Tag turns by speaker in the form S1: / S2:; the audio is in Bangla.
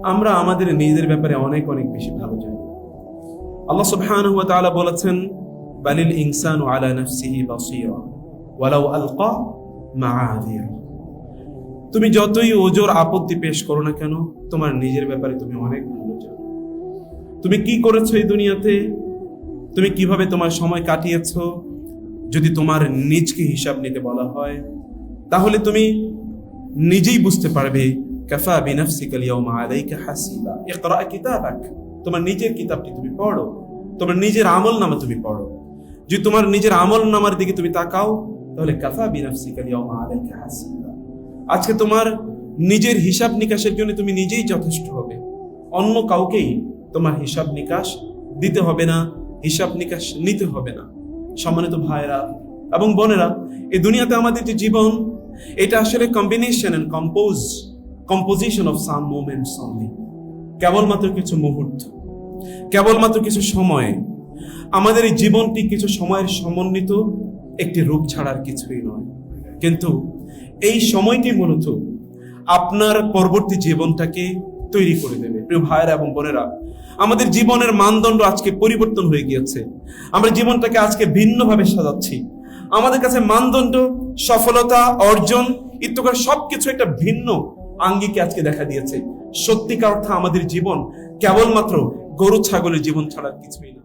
S1: আমরা আমাদের নিজেদের ব্যাপারে অনেক অনেক বেশি ভালো জানি। আল্লাহ সুবহানাহু ওয়া তাআলা বলেছেন, বালিল ইনসানু আলা নাফসিহি বাসীরা ওয়ালাউ আলকা মাআযির। তুমি যতই ওজোর আপত্তি পেশ করো না কেন, তোমার নিজের ব্যাপারে তুমি অনেক ভালো জানো। তুমি কি করেছো এই দুনিয়াতে, তুমি কিভাবে তোমার সময় কাটিয়েছো, যদি তোমার নিজকে হিসাব নিতে বলা হয় তাহলে তুমি নিজেই বুঝতে পারবে। কাফা বিনাফসিকা আল-ইয়াওমা আলাইকা হাসিবা, ইকরা কিতাবাক। তোমার নিজের কিতাবটি তুমি পড়ো, তোমার নিজের আমলনামা তুমি পড়ো। যদি তোমার নিজের আমলনামার দিকে তুমি তাকাও তাহলে কাফা বিনাফসিকা আল-ইয়াওমা আলাইকা হাসিবা। আজকে তোমার নিজের হিসাব নিকাশের জন্য তুমি নিজেই যথেষ্ট হবে, অন্য কাউকেই তোমার হিসাব নিকাশ দিতে হবে না, হিসাব নিকাশ নিতে হবে না। সম্মানিত ভাইরা এবং বোনেরা, এই দুনিয়াতে আমাদের যে জীবন, এটা আসলে combination and composition of some moments only. কেবলমাত্র কিছু মুহূর্ত, কেবলমাত্র কিছু সময়। আমাদের এই জীবনটি কিছু সময়ের সমন্বিত একটি রূপ ছাড়ার কিছুই নয়। কিন্তু এই সময়টি মূলত আপনার পরবর্তী জীবনটাকে তৈরি করে দেবে। প্রিয় ভাইরা এবং বোনেরা, আমাদের জীবনের মানদণ্ড আজকে পরিবর্তন হয়ে গিয়েছে। আমরা জীবনটাকে আজকে ভিন্নভাবে সাজাচ্ছি। আমাদের কাছে মানদণ্ড, সফলতা, অর্জন ইত্যাদি সবকিছু একটা ভিন্ন আঙ্গিকে আজকে দেখা দিয়েছে। সত্যিকার অর্থে আমাদের জীবন কেবলমাত্র গরু ছাগলের জীবন ছাড়া কিছুই না।